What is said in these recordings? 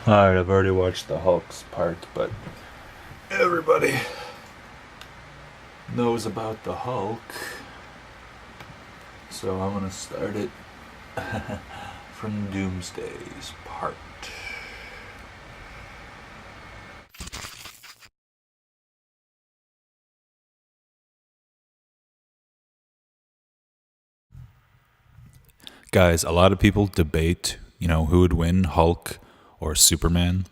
Alright, I've already watched the Hulk's part, but everybody knows about the Hulk. So I'm gonna start it from Doomsday's part. Guys, a lot of people debate, who would win, Hulk or Superman,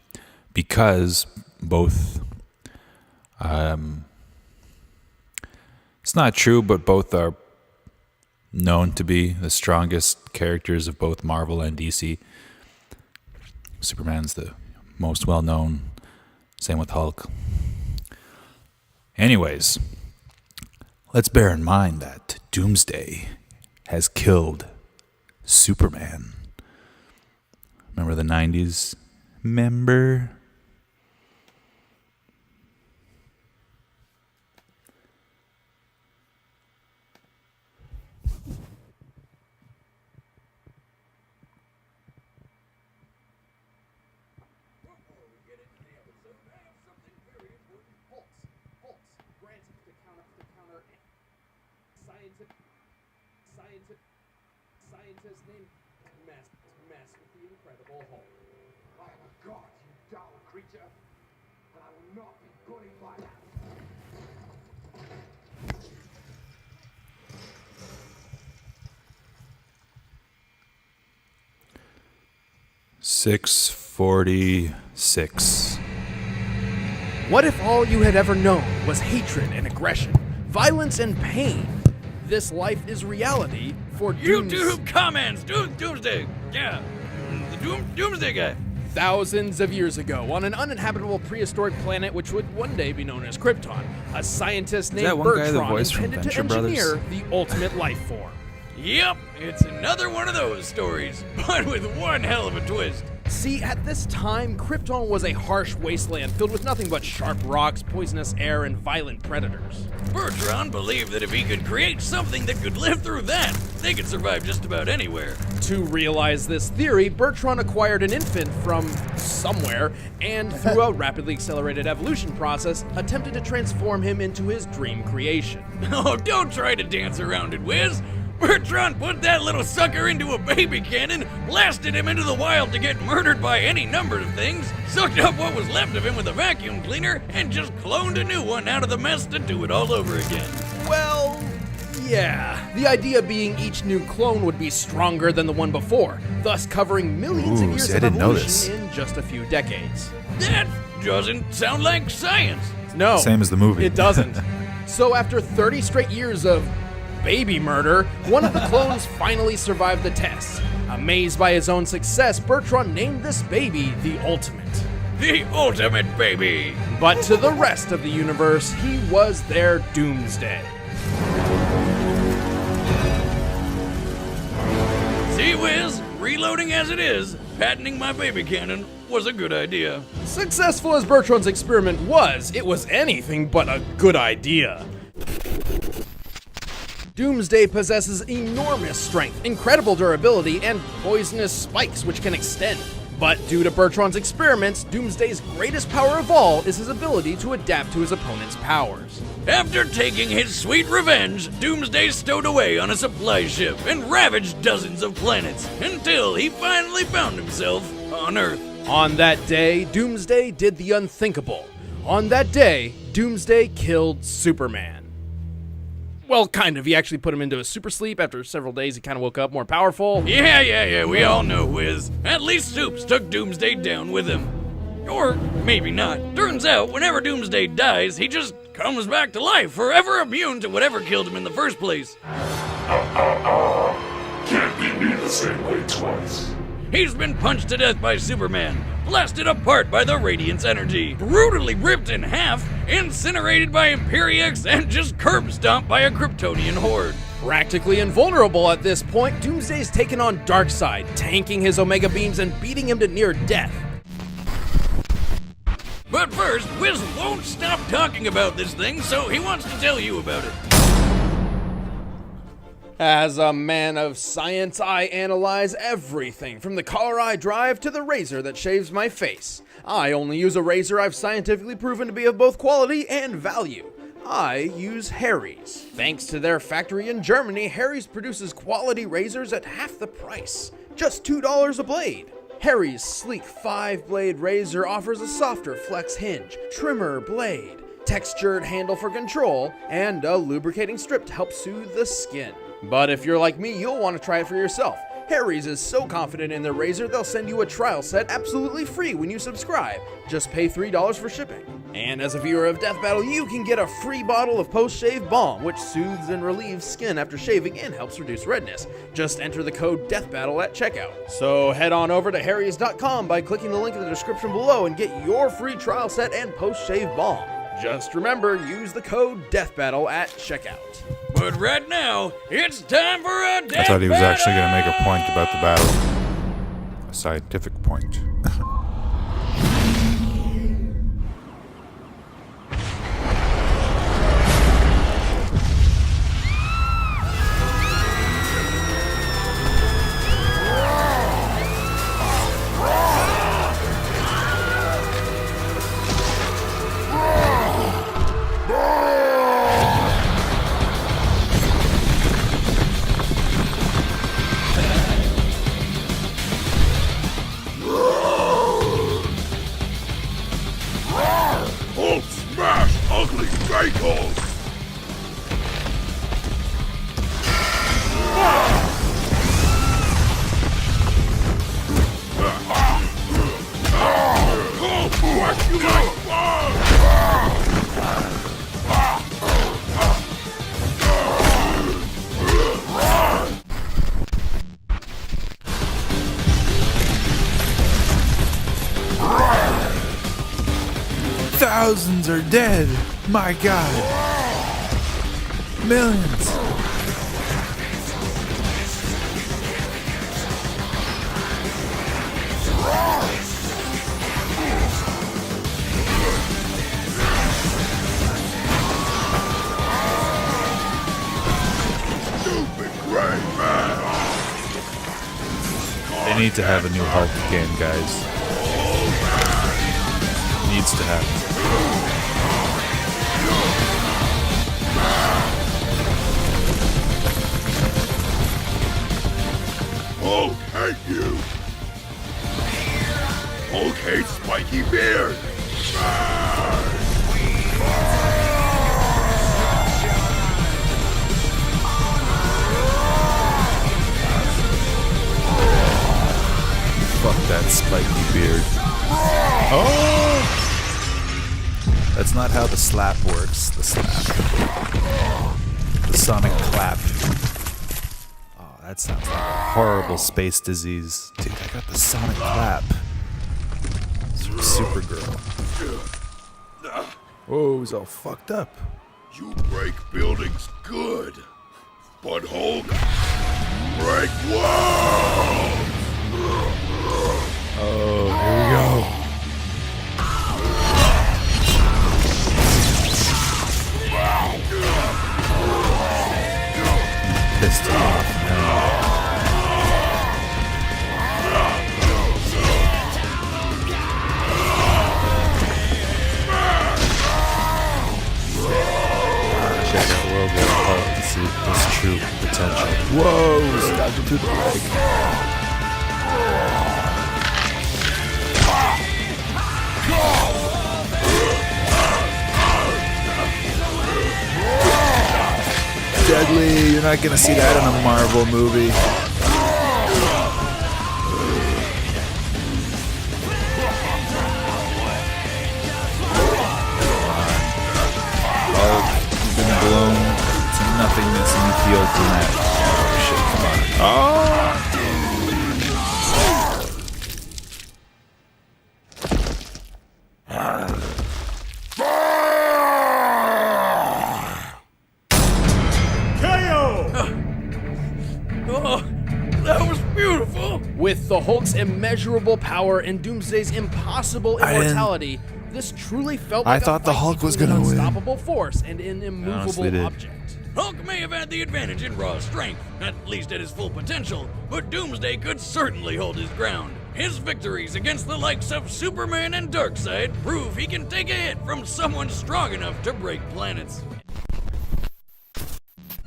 because both, it's not true, but both are known to be the strongest characters of both Marvel and DC. Superman's the most well-known, same with Hulk. Anyways, let's bear in mind that Doomsday has killed Superman. Remember the 90s? Remember? Scientist named Mess with the Incredible Hulk. I am a god, you dull creature, and I will not be bullied by that. .646. What if all you had ever known was hatred and aggression, violence and pain? This life is reality for YouTube comments, Doomsday, yeah, the Doomsday guy. Thousands of years ago, on an uninhabitable prehistoric planet which would one day be known as Krypton, a scientist named that one guy the Bertron voice from intended to Venture engineer Brothers? the ultimate life form. Yep, it's another one of those stories, but with one hell of a twist. See, at this time, Krypton was a harsh wasteland filled with nothing but sharp rocks, poisonous air, and violent predators. Bertrand believed that if he could create something that could live through that, they could survive just about anywhere. To realize this theory, Bertrand acquired an infant from somewhere, and through a rapidly accelerated evolution process, attempted to transform him into his dream creation. Oh, don't try to dance around it, Wiz. Bertrand put that little sucker into a baby cannon, blasted him into the wild to get murdered by any number of things, sucked up what was left of him with a vacuum cleaner, and just cloned a new one out of the mess to do it all over again. Well, yeah. The idea being each new clone would be stronger than the one before, thus covering millions of years see, I of didn't know evolution this. in just a few decades. That doesn't sound like science. No, Same as the movie. It doesn't. So after 30 straight years of baby murder, one of the clones finally survived the test. Amazed by his own success, Bertrand named this baby the Ultimate. The ultimate baby. But to the rest of the universe, he was their Doomsday. See, Wiz, reloading as it is, patenting my baby cannon was a good idea. Successful as Bertrand's experiment was, it was anything but a good idea. Doomsday possesses enormous strength, incredible durability, and poisonous spikes which can extend. But due to Bertrand's experiments, Doomsday's greatest power of all is his ability to adapt to his opponent's powers. After taking his sweet revenge, Doomsday stowed away on a supply ship and ravaged dozens of planets until he finally found himself on Earth. On that day, Doomsday did the unthinkable. On that day, Doomsday killed Superman. Well, kind of. He actually put him into a super sleep. After several days, he kind of woke up more powerful. Yeah, we all know, Wiz. At least Supes took Doomsday down with him. Or maybe not. Turns out, whenever Doomsday dies, he just comes back to life, forever immune to whatever killed him in the first place. Can't beat me the same way twice. He's been punched to death by Superman, blasted apart by the Radiant's energy, brutally ripped in half, incinerated by Imperiex, and just curb stomped by a Kryptonian horde. Practically invulnerable at this point, Doomsday's taken on Darkseid, tanking his Omega beams and beating him to near death. But first, Wiz won't stop talking about this thing, so he wants to tell you about it. As a man of science, I analyze everything from the car I drive to the razor that shaves my face. I only use a razor I've scientifically proven to be of both quality and value. I use Harry's. Thanks to their factory in Germany, Harry's produces quality razors at half the price, just $2 a blade. Harry's sleek 5-blade razor offers a softer flex hinge, trimmer blade, textured handle for control, and a lubricating strip to help soothe the skin. But if you're like me, you'll want to try it for yourself. Harry's is so confident in their razor, they'll send you a trial set absolutely free when you subscribe. Just pay $3 for shipping. And as a viewer of Death Battle, you can get a free bottle of post-shave balm, which soothes and relieves skin after shaving and helps reduce redness. Just enter the code DEATHBATTLE at checkout. So head on over to harrys.com by clicking the link in the description below and get your free trial set and post-shave balm. Just remember, use the code DEATHBATTLE at checkout. But right now, it's time for a death I thought he was actually going to make battle! a point about the battle. A scientific point. Hulk smash ugly vehicles! Hulk, what you like? Thousands are dead. My God. Millions. Stupid gray man! They need to have a new Hulk again, guys. Needs to happen. Hulk hate you! Hulk hates spiky beard! Fuck that spiky beard. Oh! That's not how the slap works. The slap. The sonic clap. Oh, that sounds like a horrible space disease. Dude, I got the sonic clap. It's from Supergirl. Whoa, he's all fucked up. You break buildings good, but Hulk break walls! Oh, here we go. Pissed off now. Check out World War Hulk to see his true potential. Whoa! Stabbed him through the leg. Deadly, you're not gonna see that in a Marvel movie. Hulk, you've been blown to nothingness and you feel from that. Oh shit, come on. Oh! Oh, that was beautiful! With the Hulk's immeasurable power and Doomsday's impossible immortality, this truly felt I like thought a the fight Hulk was between gonna an win. unstoppable force and an honestly immovable did. object. Hulk may have had the advantage in raw strength, at least at his full potential, but Doomsday could certainly hold his ground. His victories against the likes of Superman and Darkseid prove he can take a hit from someone strong enough to break planets.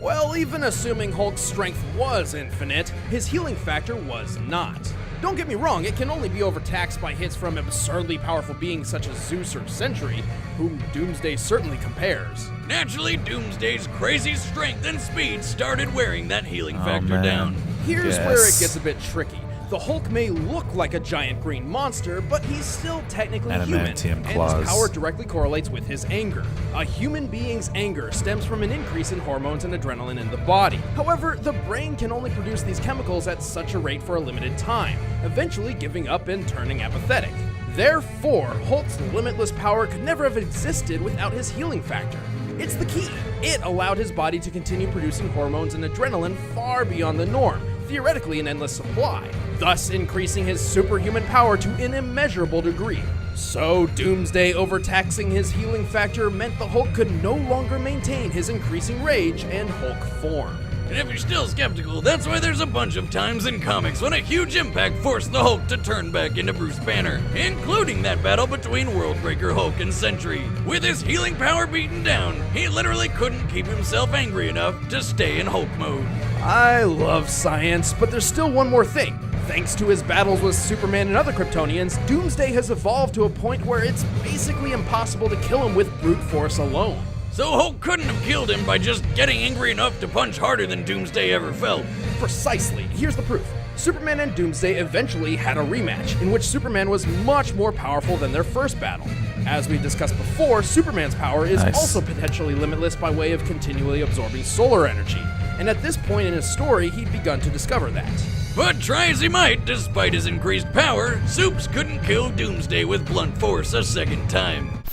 Well, even assuming Hulk's strength was infinite, his healing factor was not. Don't get me wrong, it can only be overtaxed by hits from absurdly powerful beings such as Zeus or Sentry, whom Doomsday certainly compares. Naturally, Doomsday's crazy strength and speed started wearing that healing factor man. down. Here's Yes. where it gets a bit tricky. The Hulk may look like a giant green monster, but he's still technically human, Adamantium and claws. his power directly correlates with his anger. A human being's anger stems from an increase in hormones and adrenaline in the body. However, the brain can only produce these chemicals at such a rate for a limited time, eventually giving up and turning apathetic. Therefore, Hulk's limitless power could never have existed without his healing factor. It's the key. It allowed his body to continue producing hormones and adrenaline far beyond the norm, theoretically an endless supply, thus increasing his superhuman power to an immeasurable degree. So, Doomsday overtaxing his healing factor meant the Hulk could no longer maintain his increasing rage and Hulk form. And if you're still skeptical, that's why there's a bunch of times in comics when a huge impact forced the Hulk to turn back into Bruce Banner, including that battle between Worldbreaker Hulk and Sentry. With his healing power beaten down, he literally couldn't keep himself angry enough to stay in Hulk mode. I love science, but there's still one more thing. Thanks to his battles with Superman and other Kryptonians, Doomsday has evolved to a point where it's basically impossible to kill him with brute force alone. So Hulk couldn't have killed him by just getting angry enough to punch harder than Doomsday ever felt. Precisely. Here's the proof. Superman and Doomsday eventually had a rematch, in which Superman was much more powerful than their first battle. As we discussed before, Superman's power is Nice. also potentially limitless by way of continually absorbing solar energy, and at this point in his story, he'd begun to discover that. But try as he might, despite his increased power, Supes couldn't kill Doomsday with blunt force a second time.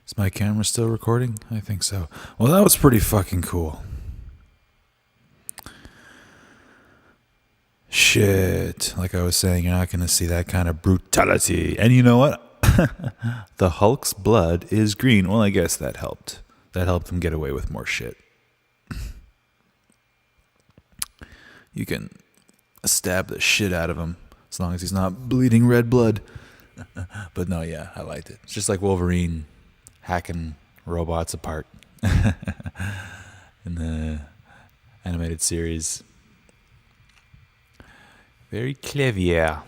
Is my camera still recording? I think so. Well, that was pretty fucking cool. Shit. Like I was saying, you're not going to see that kind of brutality. And you know what? The Hulk's blood is green. Well, I guess that helped. That helped him get away with more shit. You can stab the shit out of him as long as he's not bleeding red blood. But no, yeah, I liked it. It's just like Wolverine hacking robots apart in the animated series. Very clever.